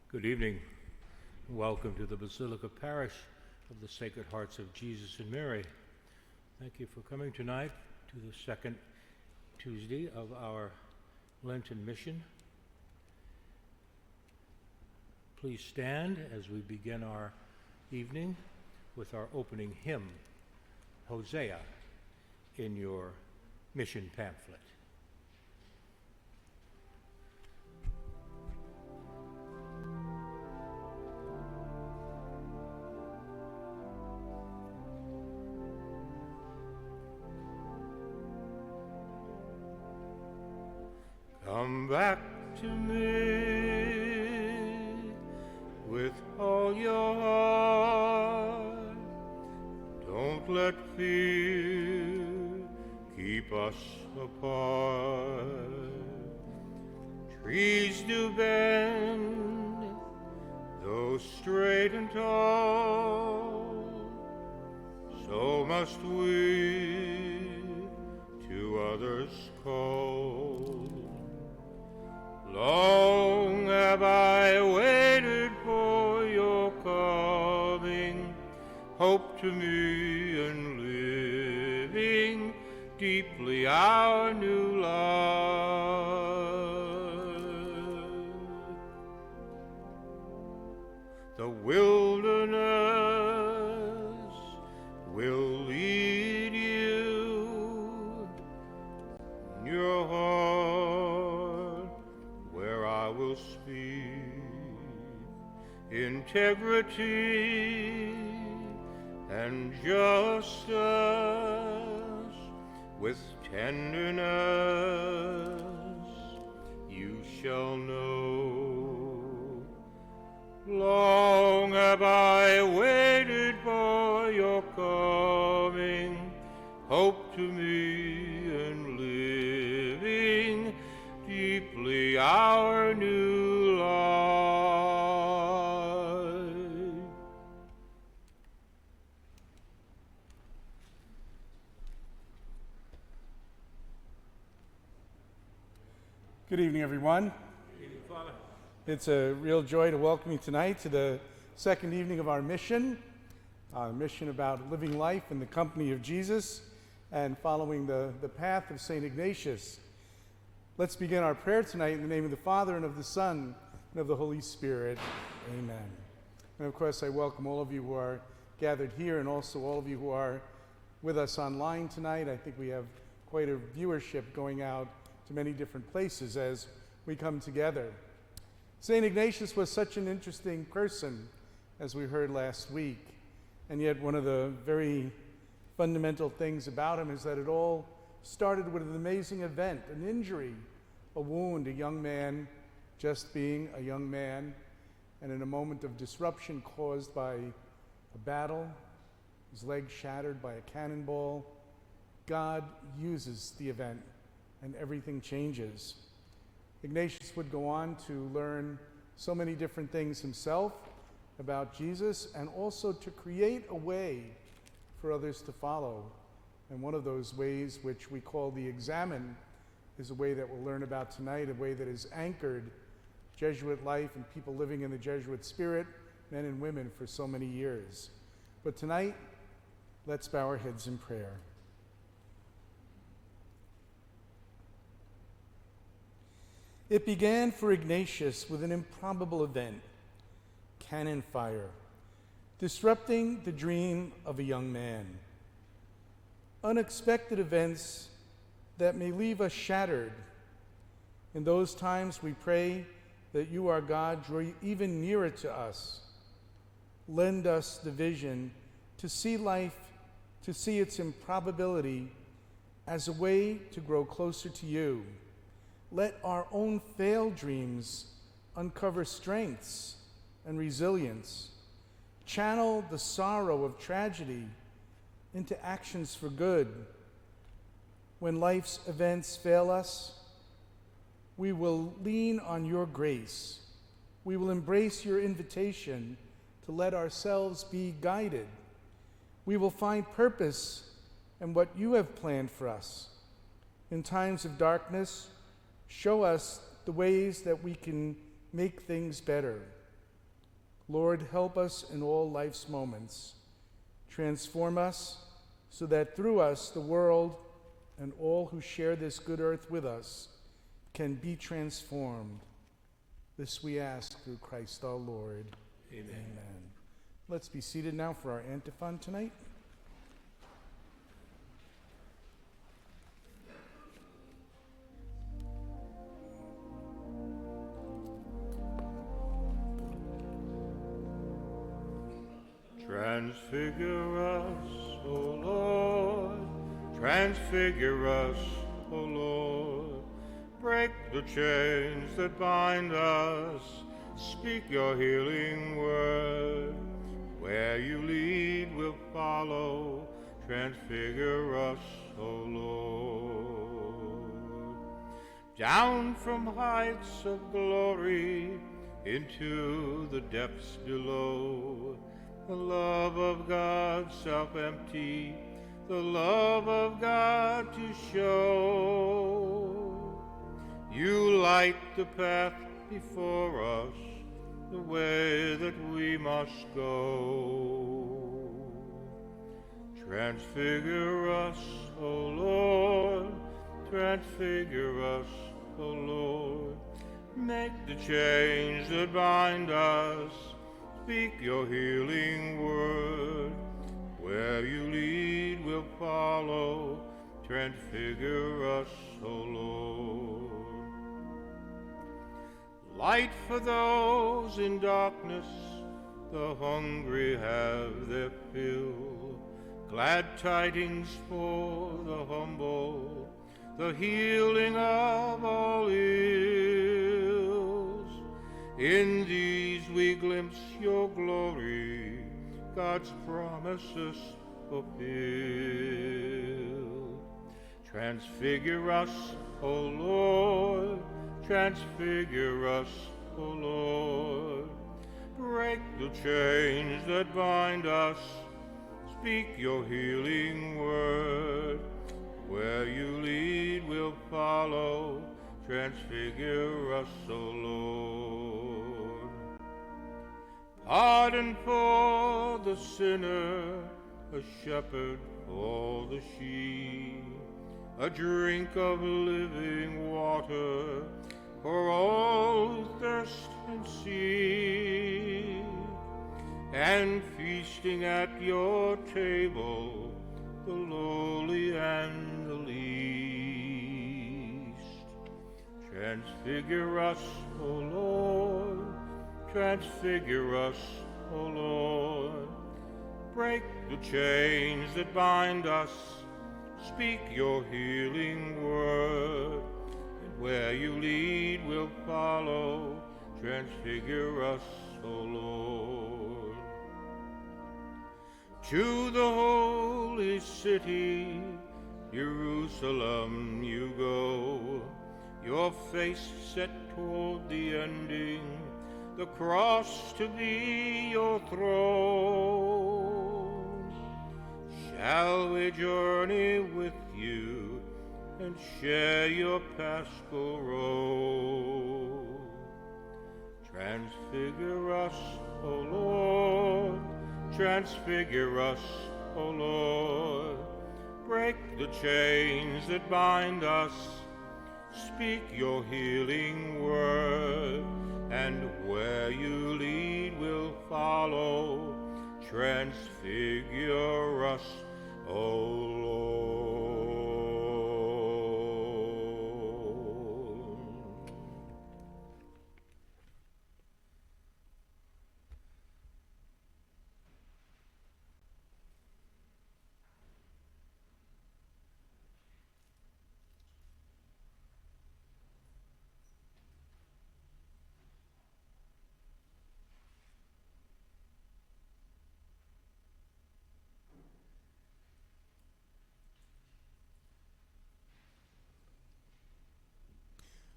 Good evening. Welcome to the Basilica Parish of the Sacred Hearts of Jesus and Mary. Thank you for coming tonight to the second Tuesday of our Lenten mission. Please stand as we begin our evening with our opening hymn, Hosea, in your mission pamphlet. Come back to me with all your heart. Don't let fear keep us apart. Trees do bend, though straight and tall, so must we to others call. Long have I waited for your coming, hope to me and living deeply our new life. The wilderness will lead you in your heart, where I will speak integrity and justice with tenderness. You shall know. Long have I waited for your coming, hope to me and living deeply our new life. Good evening, everyone. Good evening, Father. It's a real joy to welcome you tonight to the second evening of our mission about living life in the company of Jesus and following the path of St. Ignatius. Let's begin our prayer tonight in the name of the Father, and of the Son, and of the Holy Spirit. Amen. And of course, I welcome all of you who are gathered here, and also all of you who are with us online tonight. I think we have quite a viewership going out to many different places as we come together. St. Ignatius was such an interesting person, as we heard last week, and yet one of the very fundamental things about him is that it all started with an amazing event, an injury, a wound, a young man just being a young man, and in a moment of disruption caused by a battle, his leg shattered by a cannonball, God uses the event and everything changes. Ignatius would go on to learn so many different things himself about Jesus, and also to create a way for others to follow. And one of those ways, which we call the Examen, is a way that we'll learn about tonight, a way that has anchored Jesuit life and people living in the Jesuit spirit, men and women, for so many years. But tonight, let's bow our heads in prayer. It began for Ignatius with an improbable event, cannon fire, disrupting the dream of a young man. Unexpected events that may leave us shattered. In those times we pray that you, our God, draw even nearer to us. Lend us the vision to see life, to see its improbability as a way to grow closer to you. Let our own failed dreams uncover strengths and resilience. Channel the sorrow of tragedy into actions for good. When life's events fail us, we will lean on your grace. We will embrace your invitation to let ourselves be guided. We will find purpose in what you have planned for us. In times of darkness, show us the ways that we can make things better. Lord, help us in all life's moments. Transform us so that through us the world and all who share this good earth with us can be transformed. This we ask through Christ our Lord. Amen. Amen. Let's be seated now for our antiphon tonight. Transfigure us, O Lord, transfigure us, O Lord. Break the chains that bind us, speak your healing word. Where you lead, we'll follow, transfigure us, O Lord. Down from heights of glory into the depths below, the love of God self-empty, the love of God to show. You light the path before us, the way that we must go. Transfigure us, O Lord, transfigure us, O Lord. Make the chains that bind us, speak your healing word. Where you lead, we'll follow. Transfigure us, O Lord. Light for those in darkness, the hungry have their fill. Glad tidings for the humble, the healing of all ills. In these we glimpse your glory, God's promises fulfilled. Transfigure us, O Lord, transfigure us, O Lord. Break the chains that bind us, speak your healing word. Where you lead, we'll follow, transfigure us, O Lord. Pardon for the sinner, a shepherd for the sheep, a drink of living water for all who thirst and seek, and feasting at your table, the lowly and the least. Transfigure us, O Lord, transfigure us, O Lord. Break the chains that bind us, speak your healing word. And where you lead, we'll follow. Transfigure us, O Lord. To the holy city, Jerusalem, you go, your face set toward the ending, the cross to be your throne. Shall we journey with you and share your paschal road? Transfigure us, O Lord, transfigure us, O Lord. Break the chains that bind us, speak your healing word, and where you lead, we'll follow. Transfigure us, O Lord.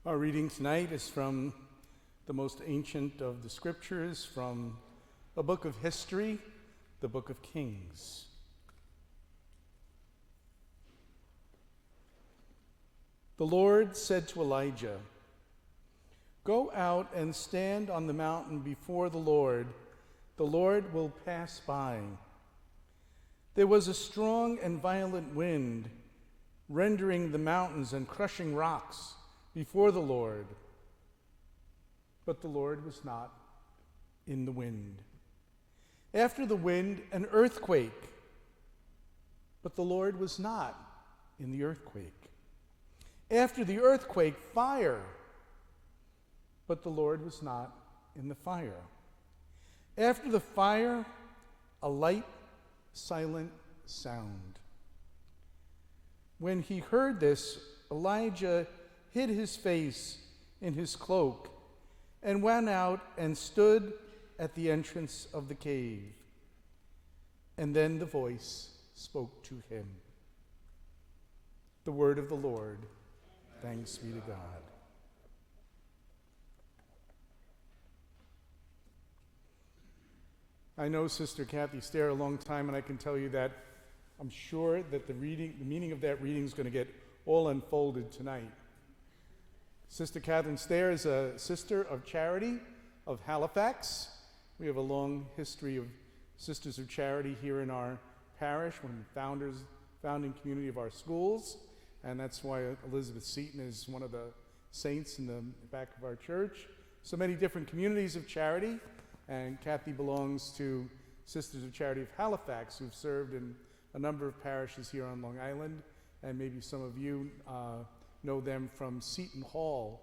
Our reading tonight is from the most ancient of the scriptures, from a book of history, the book of Kings. The Lord said to Elijah, "Go out and stand on the mountain before the Lord the Lord will pass by. There was a strong and violent wind, rendering the mountains and crushing rocks before the Lord. But the Lord was not in the wind. After the wind, an earthquake. But the Lord was not in the earthquake. After the earthquake, fire. But the Lord was not in the fire. After the fire, a light, silent sound. When he heard this, Elijah hid his face in his cloak and went out and stood at the entrance of the cave. And then the voice spoke to him. The word of the Lord. Thanks be to God. I know Sister Kathy Stair a long time, and I can tell you that I'm sure that the meaning of that reading is going to get all unfolded tonight. Sister Catherine Stair is a sister of charity of Halifax. We have a long history of Sisters of Charity here in our parish, one of the founding community of our schools, and that's why Elizabeth Seton is one of the saints in the back of our church. So many different communities of charity, and Kathy belongs to Sisters of Charity of Halifax, who've served in a number of parishes here on Long Island, and maybe some of you know them from Seton Hall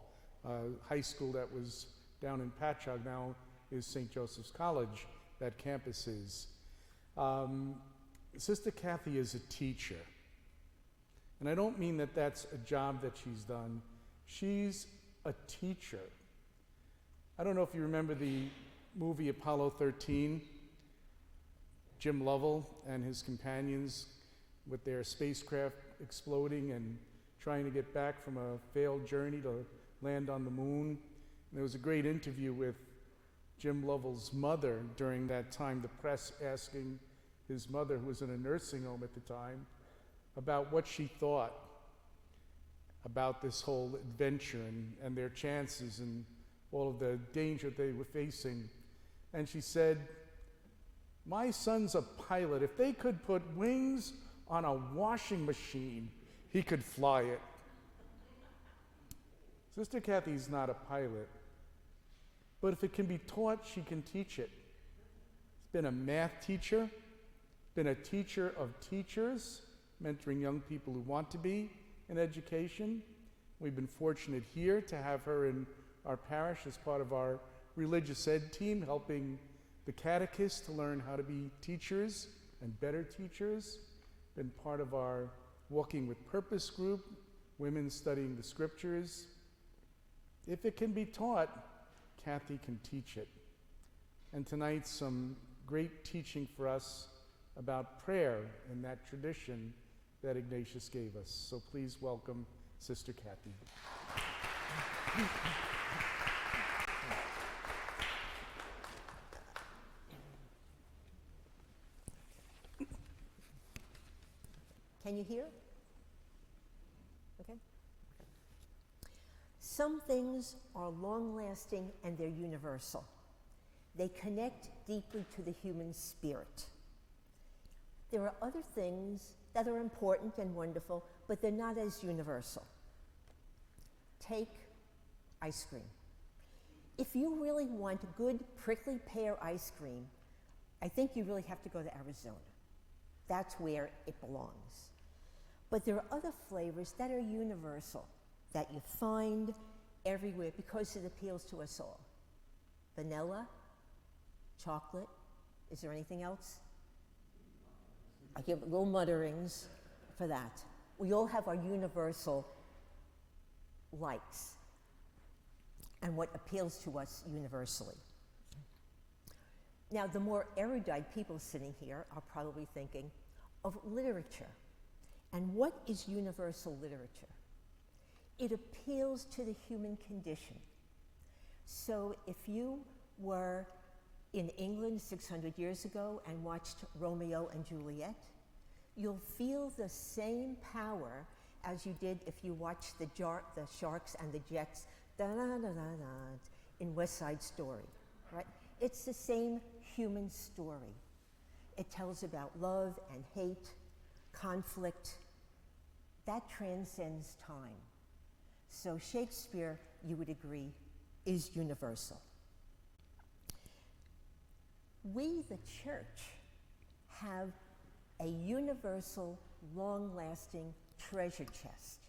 High School that was down in Patchogue, now is St. Joseph's College, that campus is. Sister Kathy is a teacher. And I don't mean that that's a job that she's done. She's a teacher. I don't know if you remember the movie Apollo 13, Jim Lovell and his companions with their spacecraft exploding and trying to get back from a failed journey to land on the moon. And there was a great interview with Jim Lovell's mother during that time, the press asking his mother, who was in a nursing home at the time, about what she thought about this whole adventure and their chances and all of the danger they were facing. And she said, "My son's a pilot. If they could put wings on a washing machine, he could fly it." Sister Kathy's not a pilot, but if it can be taught, she can teach it. She's been a math teacher, been a teacher of teachers, mentoring young people who want to be in education. We've been fortunate here to have her in our parish as part of our religious ed team, helping the catechists to learn how to be teachers and better teachers. Been part of our Walking with Purpose group, women studying the scriptures. If it can be taught, Kathy can teach it. And tonight, some great teaching for us about prayer in that tradition that Ignatius gave us. So please welcome Sister Kathy. Can you hear? Okay. Some things are long-lasting and they're universal. They connect deeply to the human spirit. There are other things that are important and wonderful, but they're not as universal. Take ice cream. If you really want good prickly pear ice cream, I think you really have to go to Arizona. That's where it belongs. But there are other flavors that are universal, that you find everywhere because it appeals to us all. Vanilla, chocolate, is there anything else? I give little mutterings for that. We all have our universal likes and what appeals to us universally. Now, the more erudite people sitting here are probably thinking of literature. And what is universal literature? It appeals to the human condition. So if you were in England 600 years ago and watched Romeo and Juliet, you'll feel the same power as you did if you watched the Sharks and the Jets in West Side Story, right? It's the same human story. It tells about love and hate, conflict. That transcends time. So Shakespeare, you would agree, is universal. We, the church, have a universal, long-lasting treasure chest.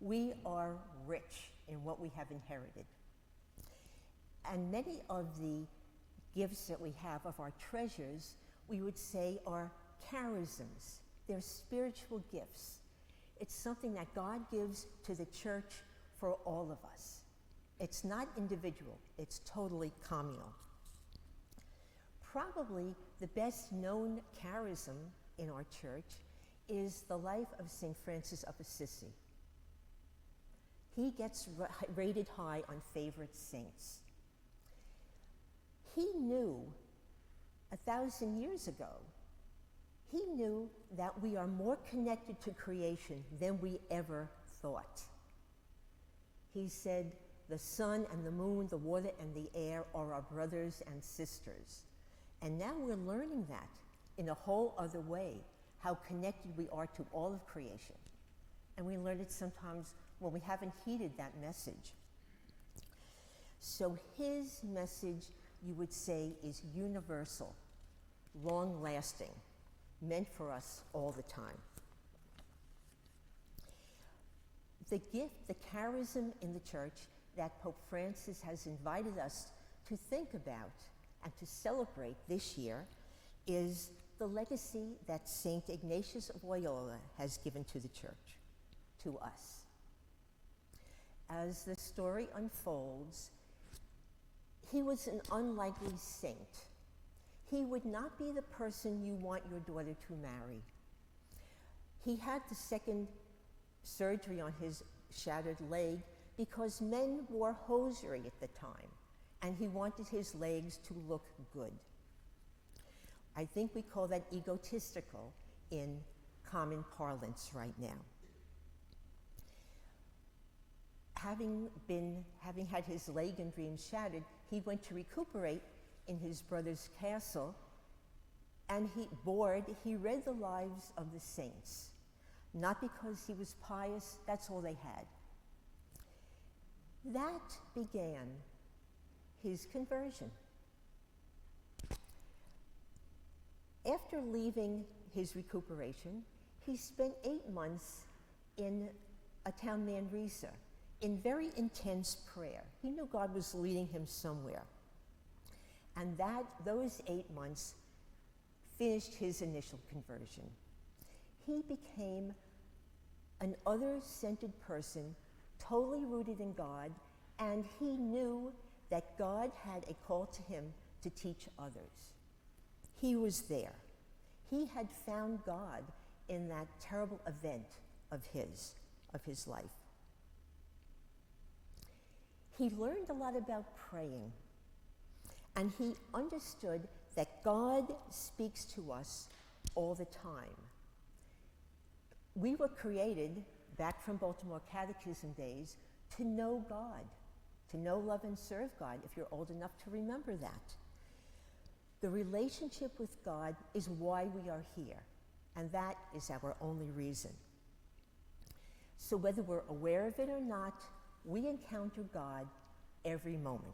We are rich in what we have inherited. And many of the gifts that we have of our treasures, we would say are charisms. They're spiritual gifts. It's something that God gives to the church for all of us. It's not individual, it's totally communal. Probably the best known charism in our church is the life of St. Francis of Assisi. He gets rated high on favorite saints. He knew 1,000 years ago, he knew that we are more connected to creation than we ever thought. He said, the sun and the moon, the water and the air are our brothers and sisters. And now we're learning that in a whole other way, how connected we are to all of creation. And we learn it sometimes when we haven't heeded that message. So his message, you would say, is universal, long-lasting, meant for us all the time. The gift, the charism in the church that Pope Francis has invited us to think about and to celebrate this year is the legacy that St. Ignatius of Loyola has given to the church, to us. As the story unfolds, he was an unlikely saint. He would not be the person you want your daughter to marry. He had the second surgery on his shattered leg because men wore hosiery at the time, and he wanted his legs to look good. I think we call that egotistical in common parlance right now. Having had his leg and dreams shattered, he went to recuperate in his brother's castle, and he read the lives of the saints. Not because he was pious, that's all they had. That began his conversion. After leaving his recuperation, he spent 8 months in a town, Manresa, in very intense prayer. He knew God was leading him somewhere. And those 8 months finished his initial conversion. He became an other-centered person, totally rooted in God, and he knew that God had a call to him to teach others. He was there. He had found God in that terrible event of his life. He learned a lot about praying, and he understood that God speaks to us all the time. We were created, back from Baltimore Catechism days, to know God, to know, love, and serve God, if you're old enough to remember that. The relationship with God is why we are here, and that is our only reason. So whether we're aware of it or not, we encounter God every moment.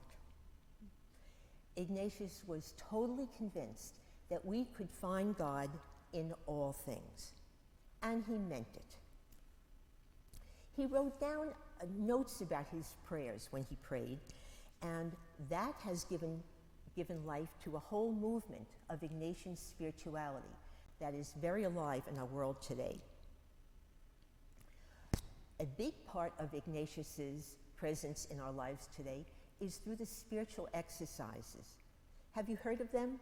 Ignatius was totally convinced that we could find God in all things, and he meant it. He wrote down notes about his prayers when he prayed, and that has given life to a whole movement of Ignatian spirituality that is very alive in our world today. A big part of Ignatius's presence in our lives today is through the spiritual exercises. Have you heard of them?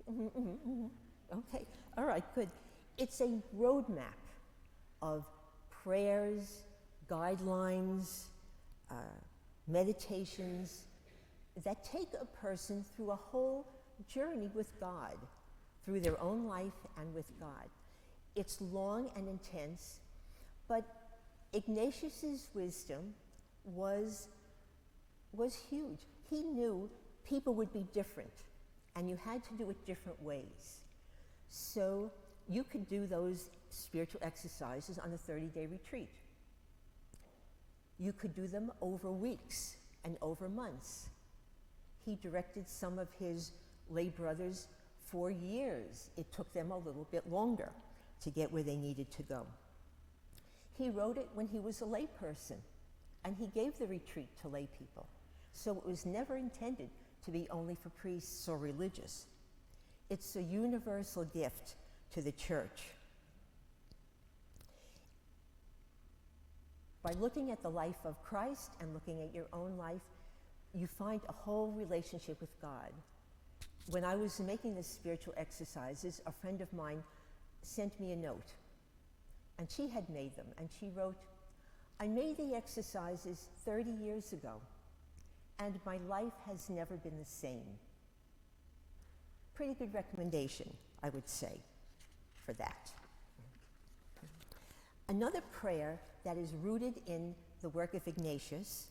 Okay, all right, good. It's a roadmap of prayers, guidelines, meditations that take a person through a whole journey with God, through their own life and with God. It's long and intense, but Ignatius's wisdom was huge. he knew people would be different, and you had to do it different ways. So you could do those spiritual exercises on a 30-day retreat. You could do them over weeks and over months. He directed some of his lay brothers for years. It took them a little bit longer to get where they needed to go. He wrote it when he was a lay person, and he gave the retreat to lay people. So it was never intended to be only for priests or religious. It's a universal gift to the church. By looking at the life of Christ and looking at your own life, you find a whole relationship with God. When I was making the spiritual exercises, a friend of mine sent me a note, and she had made them, and she wrote, "I made the exercises 30 years ago, and my life has never been the same." Pretty good recommendation, I would say, for that. Another prayer that is rooted in the work of Ignatius,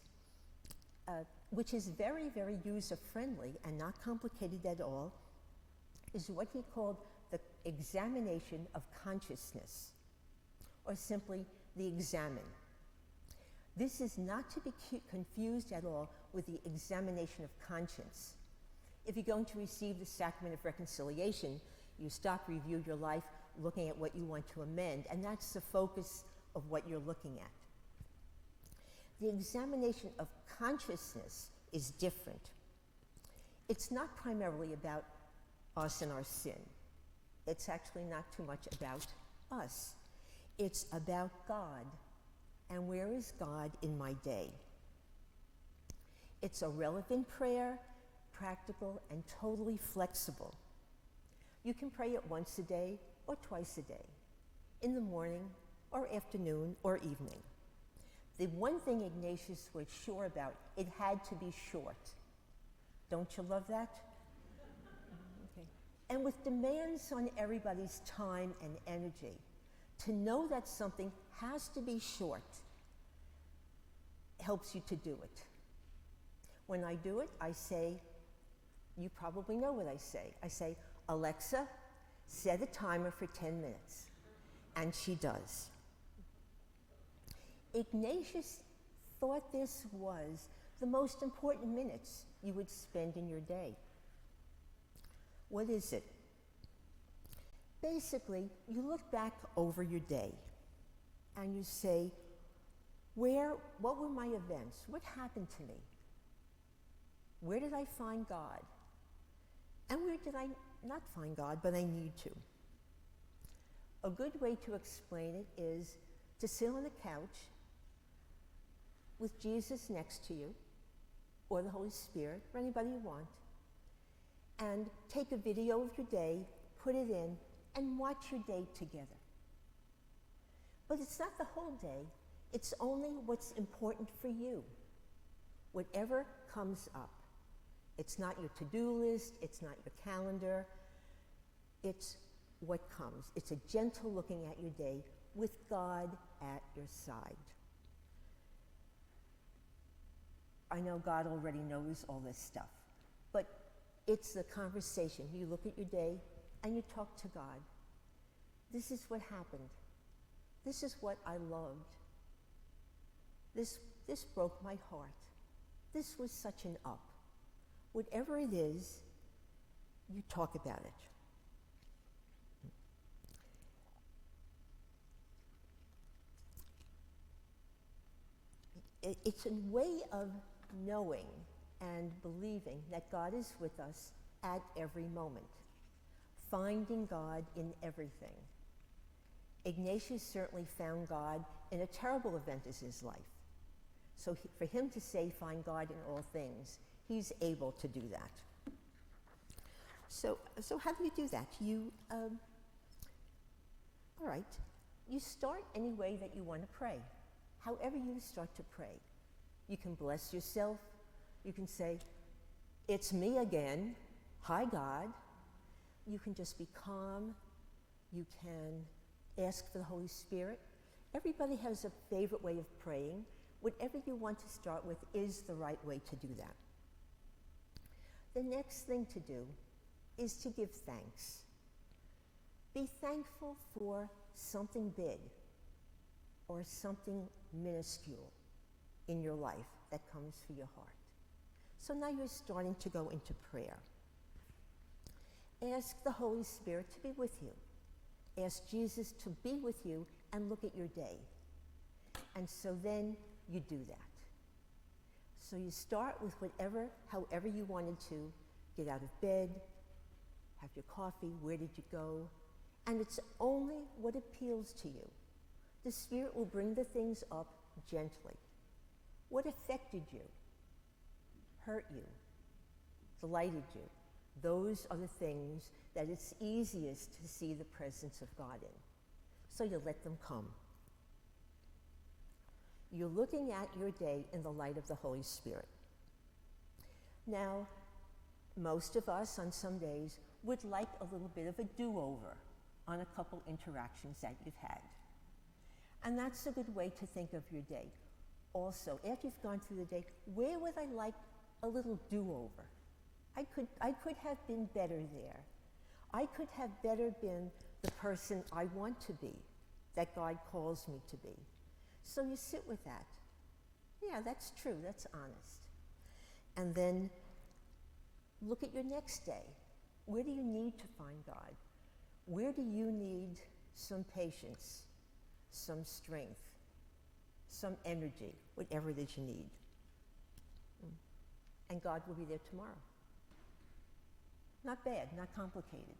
which is very, very user-friendly and not complicated at all, is what he called the examination of consciousness, or simply the examen. This is not to be confused at all with the examination of conscience. If you're going to receive the sacrament of reconciliation, you stop, review your life, looking at what you want to amend, and that's the focus of what you're looking at. The examination of consciousness is different. It's not primarily about us and our sin. It's actually not too much about us. It's about God, and where is God in my day? It's a relevant prayer, practical and totally flexible. You can pray it once a day or twice a day, in the morning or afternoon or evening. The one thing Ignatius was sure about, it had to be short. Don't you love that? Okay. And with demands on everybody's time and energy, to know that something has to be short helps you to do it. When I do it, I say, you probably know what I say. I say, "Alexa, set a timer for 10 minutes. And she does. Ignatius thought this was the most important minutes you would spend in your day. What is it? Basically, you look back over your day and you say, what were my events? What happened to me? Where did I find God? And where did I not find God, but I need to? A good way to explain it is to sit on a couch with Jesus next to you, or the Holy Spirit, or anybody you want, and take a video of your day, put it in, and watch your day together. But it's not the whole day, it's only what's important for you. Whatever comes up. It's not your to-do list, it's not your calendar, it's what comes. It's a gentle looking at your day with God at your side. I know God already knows all this stuff, but it's the conversation. You look at your day and you talk to God. This is what happened. This is what I loved. This broke my heart. This was such an up. Whatever it is, you talk about it. It's a way of knowing and believing that God is with us at every moment, finding God in everything. Ignatius certainly found God in a terrible event as his life. So for him to say, find God in all things, he's able to do that. So how do you do that? All right, you start any way that you want to pray. However you start to pray. You can bless yourself. You can say, it's me again. Hi, God. You can just be calm. You can ask for the Holy Spirit. Everybody has a favorite way of praying. Whatever you want to start with is the right way to do that. The next thing to do is to give thanks. Be thankful for something big or something minuscule in your life that comes for your heart. So now you're starting to go into prayer. Ask the Holy Spirit to be with you. Ask Jesus to be with you and look at your day. And so then you do that. So you start with however you wanted to. Get out of bed, have your coffee, where did you go? And it's only what appeals to you. The Spirit will bring the things up gently. What affected you, hurt you, delighted you? Those are the things that it's easiest to see the presence of God in. So you let them come. You're looking at your day in the light of the Holy Spirit. Now, most of us on some days would like a little bit of a do-over on a couple interactions that you've had. And that's a good way to think of your day. Also, after you've gone through the day, where would I like a little do-over? I could have been better there. I could have better been the person I want to be, that God calls me to be. So you sit with that. Yeah, that's true, that's honest. And then look at your next day. Where do you need to find God? Where do you need some patience, some strength, some energy, whatever it is you need? And God will be there tomorrow. Not bad, not complicated.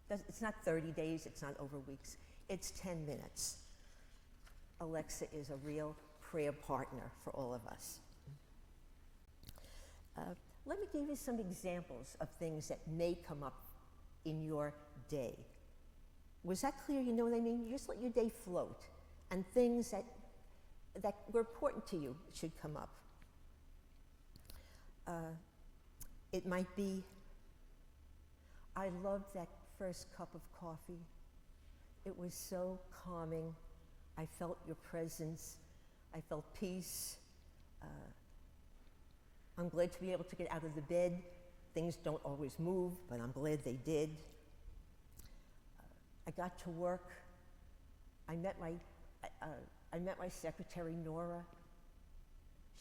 It's not 30 days, it's not over weeks. It's 10 minutes. Alexa is a real prayer partner for all of us. Let me give you some examples of things that may come up in your day. Was that clear? You know what I mean? You just let your day float, and things that were important to you should come up. It might be, I loved that first cup of coffee. It was so calming. I felt your presence. I felt peace. I'm glad to be able to get out of the bed. Things don't always move, but I'm glad they did. I got to work. I met my secretary, Nora.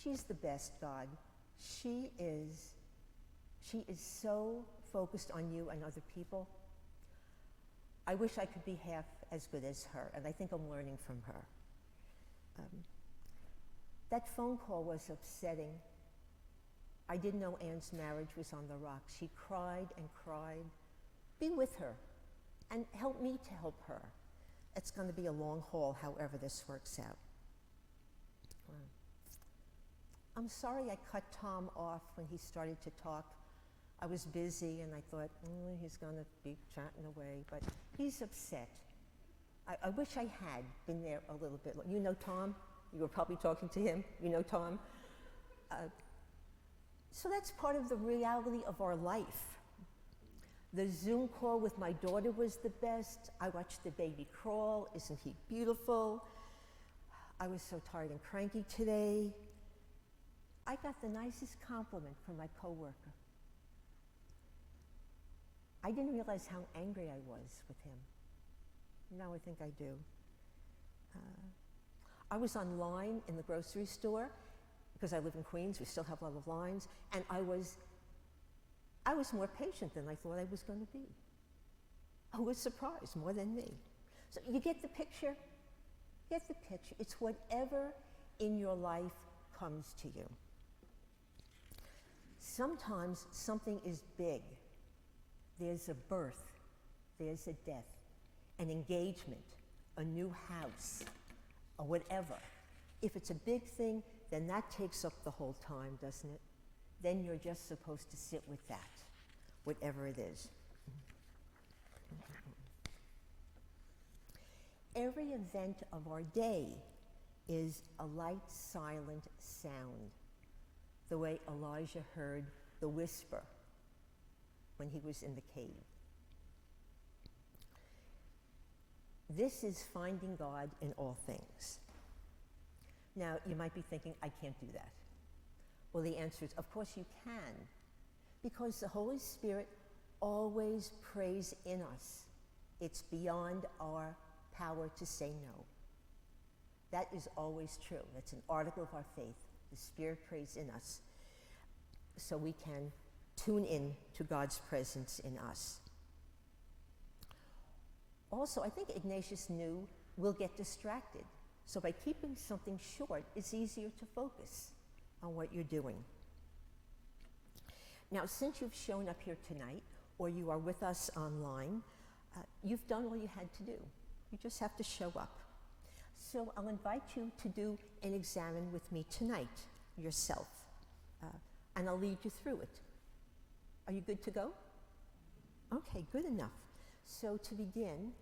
She's the best, God. She is so focused on you and other people. I wish I could be half as good as her, and I think I'm learning from her. That phone call was upsetting. I didn't know Anne's marriage was on the rocks. She cried and cried. Be with her and help me to help her. It's going to be a long haul, however this works out. I'm sorry I cut Tom off when he started to talk. I was busy and I thought, he's going to be chatting away, but he's upset. I wish I had been there a little bit. You know Tom? You were probably talking to him. You know Tom? So that's part of the reality of our life. The Zoom call with my daughter was the best. I watched the baby crawl. Isn't he beautiful? I was so tired and cranky today. I got the nicest compliment from my coworker. I didn't realize how angry I was with him. Now I think I do. I was online in the grocery store because I live in Queens. We still have a lot of lines, and I was more patient than I thought I was going to be. I was surprised more than me. So you get the picture? Get the picture. It's whatever in your life comes to you. Sometimes something is big. There's a birth, there's a death, an engagement, a new house, or whatever. If it's a big thing, then that takes up the whole time, doesn't it? Then you're just supposed to sit with that, whatever it is. Every event of our day is a light, silent sound, the way Elijah heard the whisper when he was in the cave. This is finding God in all things. Now, you might be thinking, I can't do that. Well, the answer is, of course you can. because the Holy Spirit always prays in us. It's beyond our power to say no. That is always true. That's an article of our faith. The Spirit prays in us so we can tune in to God's presence in us. Also, I think Ignatius knew we'll get distracted. So by keeping something short, it's easier to focus on what you're doing. Now, since you've shown up here tonight, or you are with us online, you've done all you had to do. You just have to show up. So I'll invite you to do an examen with me tonight, yourself, and I'll lead you through it. Are you good to go? Okay, good enough. So to begin,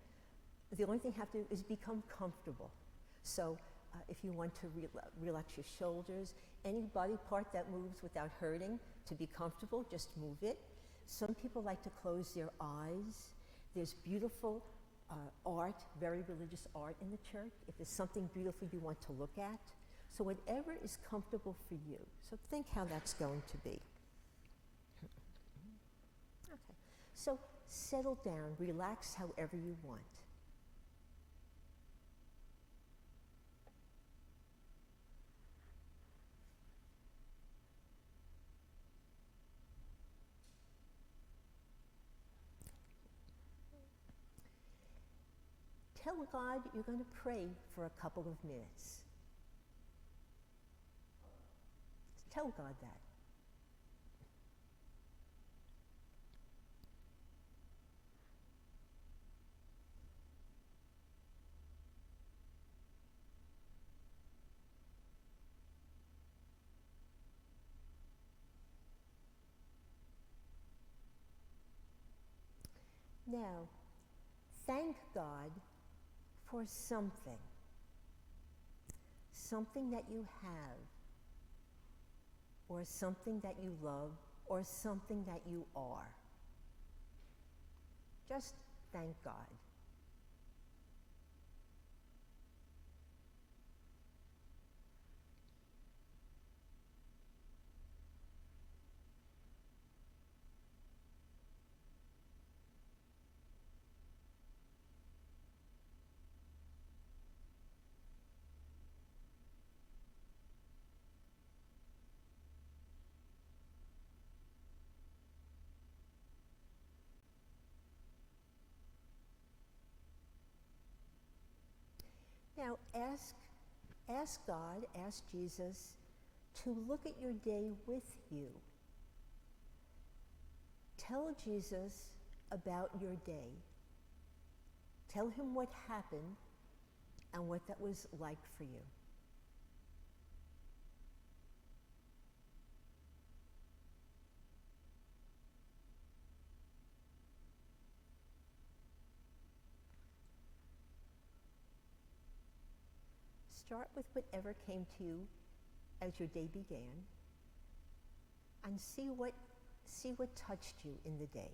the only thing you have to do is become comfortable. So if you want to relax your shoulders, any body part that moves without hurting, to be comfortable, just move it. Some people like to close their eyes. There's beautiful art, very religious art in the church. If there's something beautiful you want to look at. So whatever is comfortable for you. So think how that's going to be. Okay. So settle down, relax however you want. Tell God you're going to pray for a couple of minutes. Tell God that. Now, thank God for something that you have, or something that you love, or something that you are. Just thank God. Now ask God, ask Jesus to look at your day with you. Tell Jesus about your day. Tell him what happened and what that was like for you. Start with whatever came to you as your day began, and see what touched you in the day.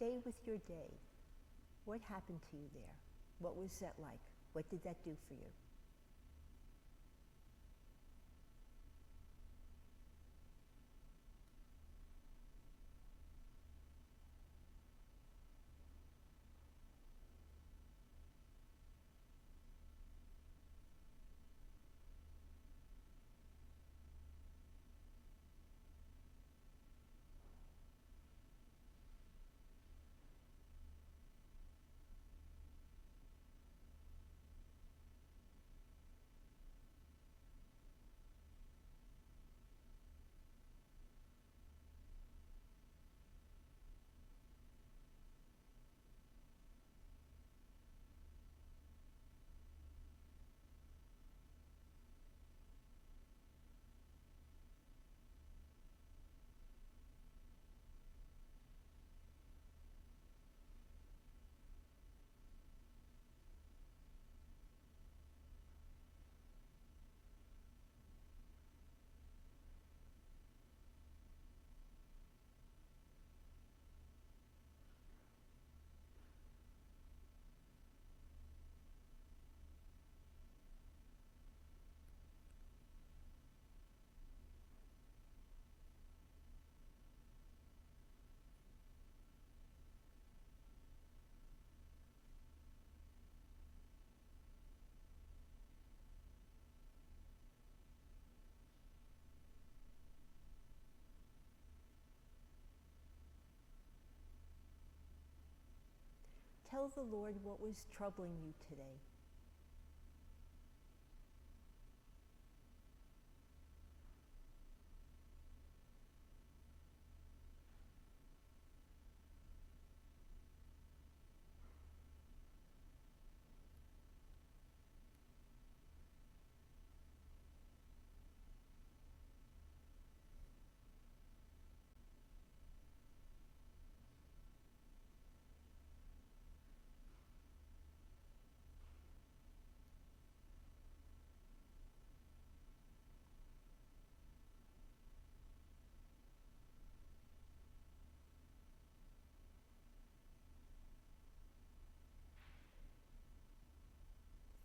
Stay with your day. What happened to you there? What was that like? What did that do for you? tell the Lord what was troubling you today.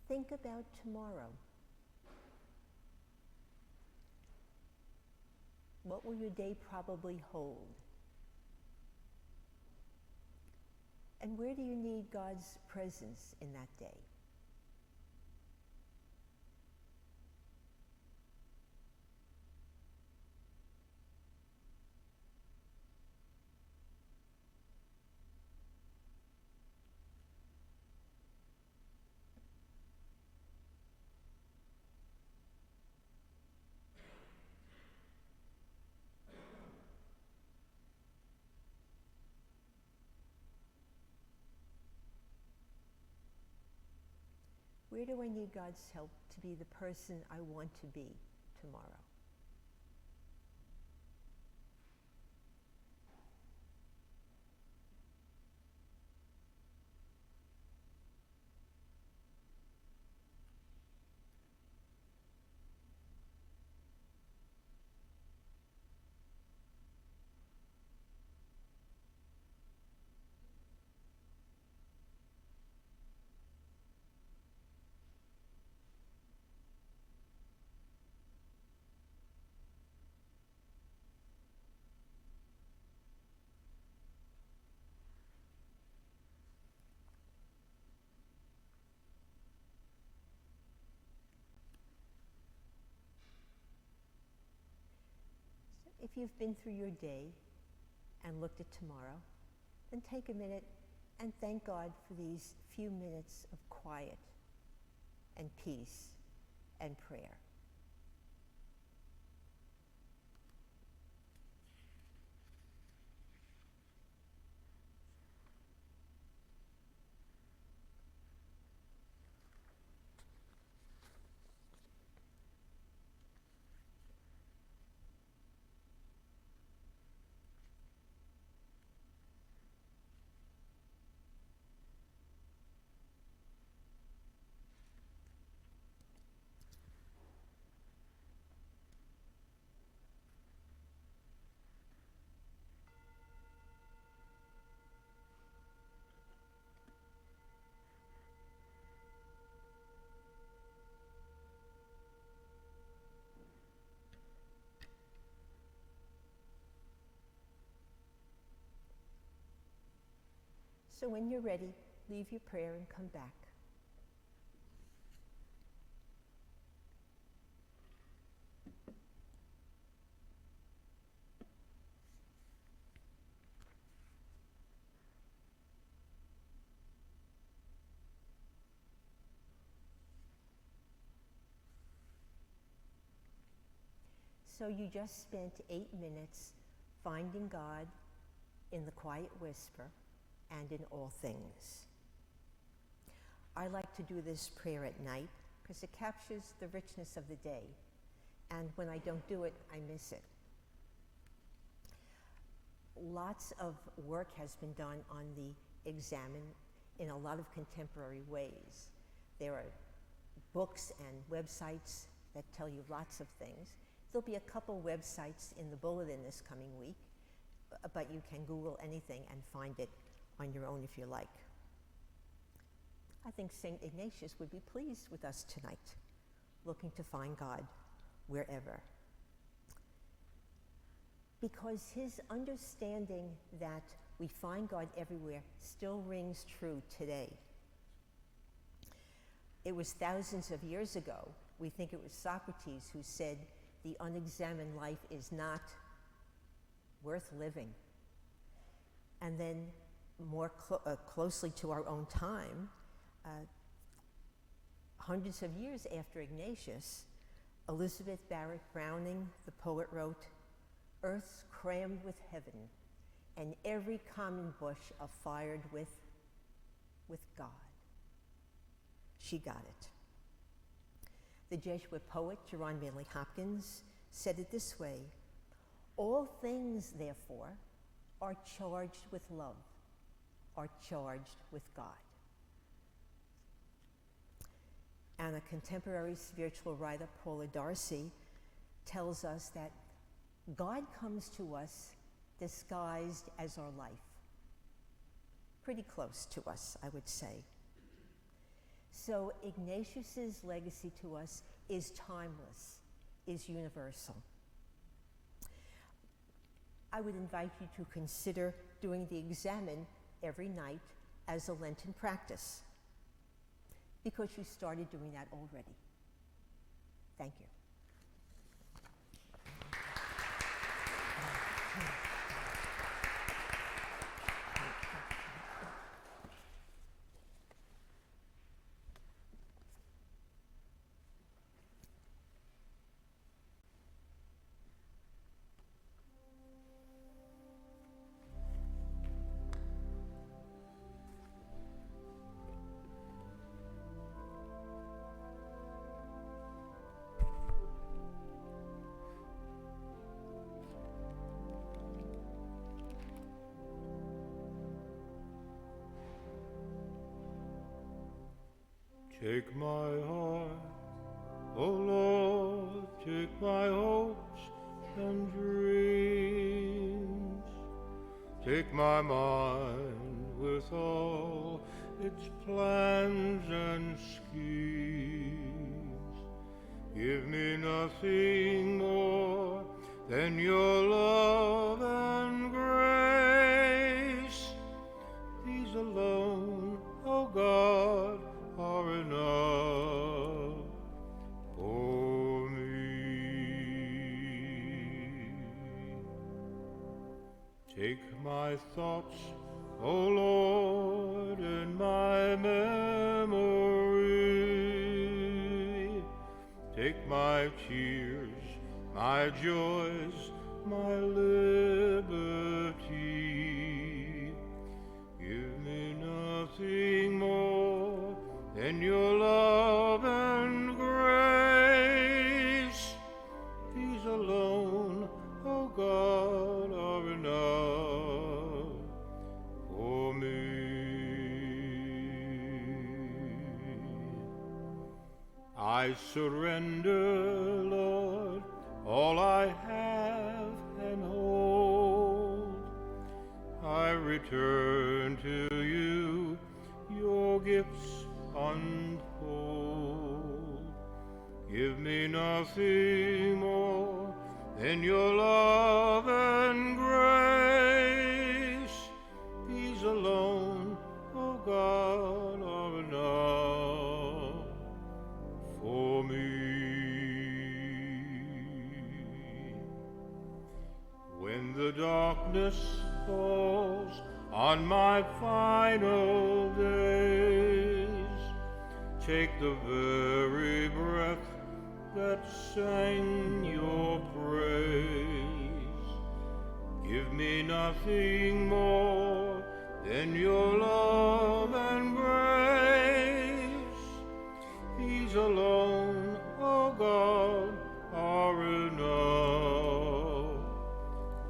Think about tomorrow. What will your day probably hold? And where do you need God's presence in that day? Where do I need God's help to be the person I want to be tomorrow? If you've been through your day and looked at tomorrow, then take a minute and thank God for these few minutes of quiet and peace and prayer. So when you're ready, leave your prayer and come back. So you just spent 8 minutes finding God in the quiet whisper and in all things. I like to do this prayer at night because it captures the richness of the day, and when I don't do it, I miss it. Lots of work has been done on the Examen in a lot of contemporary ways. There are books and websites that tell you lots of things. There'll be a couple websites in the bulletin this coming week, but you can Google anything and find it on your own if you like. I think St. Ignatius would be pleased with us tonight, looking to find God wherever. Because his understanding that we find God everywhere still rings true today. It was thousands of years ago. We think it was Socrates who said, the unexamined life is not worth living. And then more closely to our own time, hundreds of years after Ignatius, Elizabeth Barrett Browning, the poet, wrote, "Earth's crammed with heaven, and every common bush affired with God." She got it. The Jesuit poet, Jerron Manley Hopkins, said it this way: "All things, therefore, are charged with love, are charged with God." And a contemporary spiritual writer, Paula Darcy, tells us that God comes to us disguised as our life. Pretty close to us, I would say. So Ignatius's legacy to us is timeless, is universal. I would invite you to consider doing the Examen every night as a Lenten practice, because you started doing that already. Thank you. Take my heart, O Lord, take my hopes and dreams. Take my mind with all its plans and schemes. Give me nothing more than your love and grace. These alone, O God, are enough for me. Take my thoughts, O Lord, and my memory. Take my tears, my joys, my liberty. Give me nothing more than your love and grace. These alone, O God, are enough for me. I surrender, Lord, all I have and hold. I return to you your gifts untold. Give me nothing more than your love and grace. These alone, O God, are enough for me. When the darkness falls on my final days, take the very breath that sang your praise. Give me nothing more than your love and grace. These alone, O God, are enough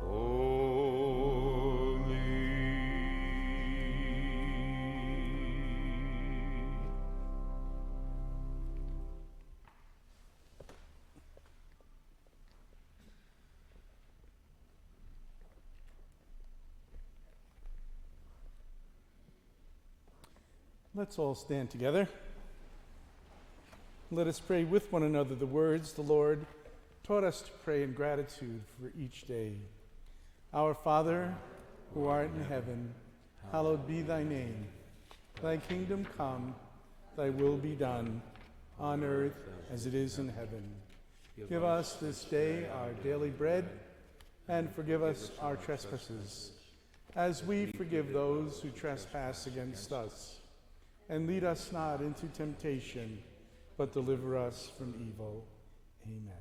for me. Let's all stand together. Let us pray with one another the words the Lord taught us to pray in gratitude for each day. Our Father, who art in heaven, hallowed be thy name. Thy kingdom come, thy will be done, on earth as it is in heaven. Give us this day our daily bread, and forgive us our trespasses, as we forgive those who trespass against us. And lead us not into temptation, but deliver us from evil. Amen.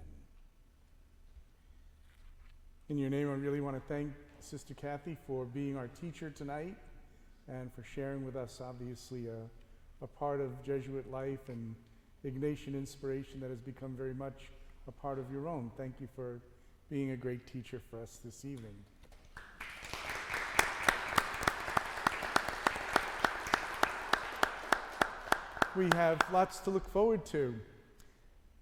In your name, I really want to thank Sister Kathy for being our teacher tonight and for sharing with us, obviously, a part of Jesuit life and Ignatian inspiration that has become very much a part of your own. Thank you for being a great teacher for us this evening. We have lots to look forward to.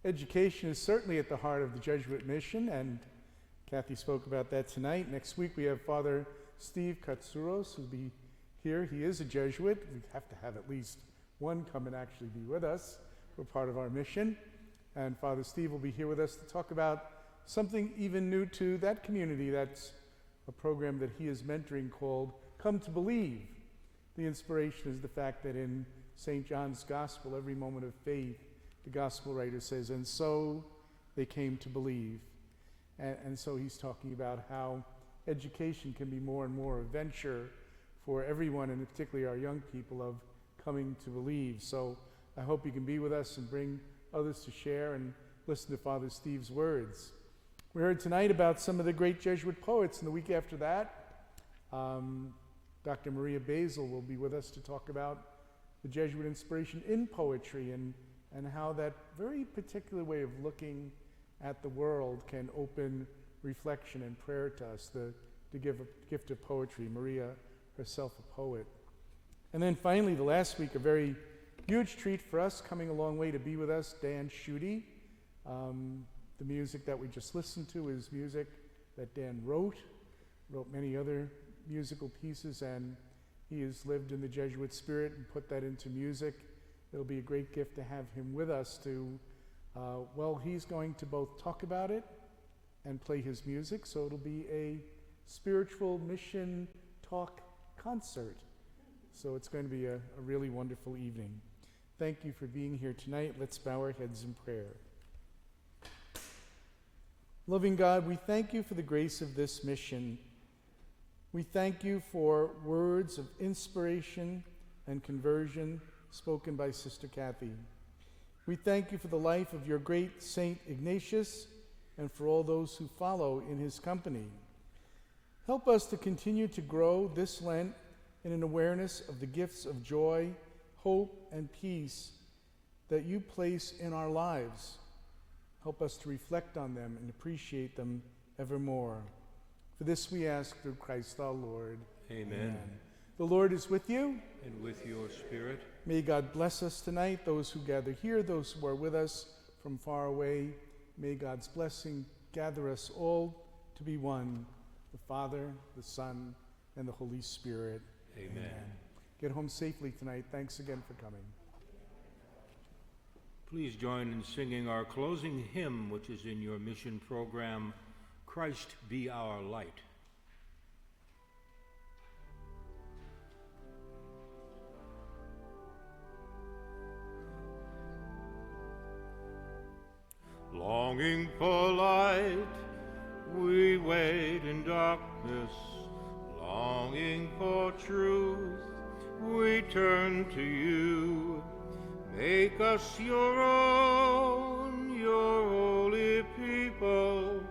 Education is certainly at the heart of the Jesuit mission, and Kathy spoke about that tonight. Next week we have Father Steve Katsouros, who'll be here. He is a Jesuit. We have to have at least one come and actually be with us for part of our mission. And Father Steve will be here with us to talk about something even new to that community. That's a program that he is mentoring called Come to Believe. The inspiration is the fact that in St. John's Gospel, every moment of faith, the Gospel writer says, and so they came to believe. And so he's talking about how education can be more and more a venture for everyone, and particularly our young people, of coming to believe. So I hope you can be with us and bring others to share and listen to Father Steve's words. We heard tonight about some of the great Jesuit poets, and the week after that, Dr. Maria Basil will be with us to talk about the Jesuit inspiration in poetry and how that very particular way of looking at the world can open reflection and prayer to us, the gift of poetry, Maria herself a poet. And then finally, the last week, a very huge treat for us, coming a long way to be with us, Dan Schutte. The music that we just listened to is music that Dan wrote many other musical pieces, and he has lived in the Jesuit spirit and put that into music. It'll be a great gift to have him with us to, he's going to both talk about it and play his music, so it'll be a spiritual mission talk concert. So it's going to be a really wonderful evening. Thank you for being here tonight. Let's bow our heads in prayer. Loving God, we thank you for the grace of this mission. We thank you for words of inspiration and conversion spoken by Sister Kathy. We thank you for the life of your great Saint Ignatius and for all those who follow in his company. Help us to continue to grow this Lent in an awareness of the gifts of joy, hope, and peace that you place in our lives. Help us to reflect on them and appreciate them evermore. For this we ask through Christ our Lord. Amen. The Lord is with you. And with your spirit. May God bless us tonight, those who gather here, those who are with us from far away. May God's blessing gather us all to be one, the Father, the Son, and the Holy Spirit. Amen. Get home safely tonight. Thanks again for coming. Please join in singing our closing hymn, which is in your mission program, Christ Be Our Light. Longing for light, we wait in darkness. Longing for truth, we turn to you. Make us your own, your holy people,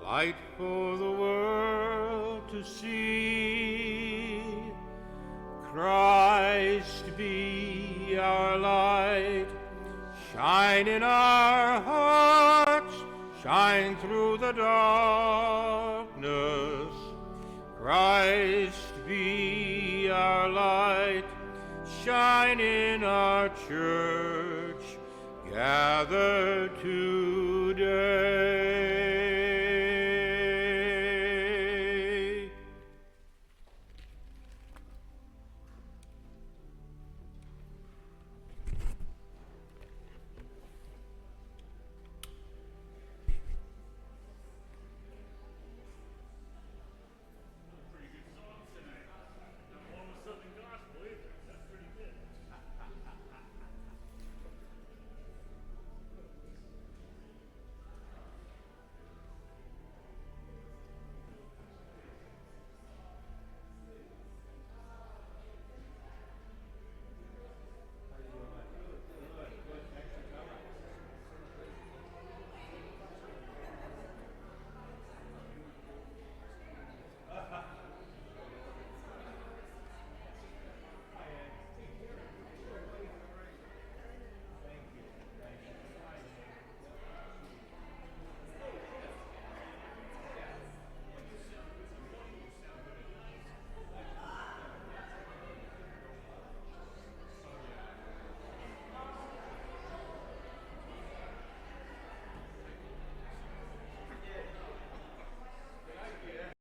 light for the world to see. Christ be our light, shine in our hearts, shine through the darkness. Christ be our light, shine in our church, gathered today.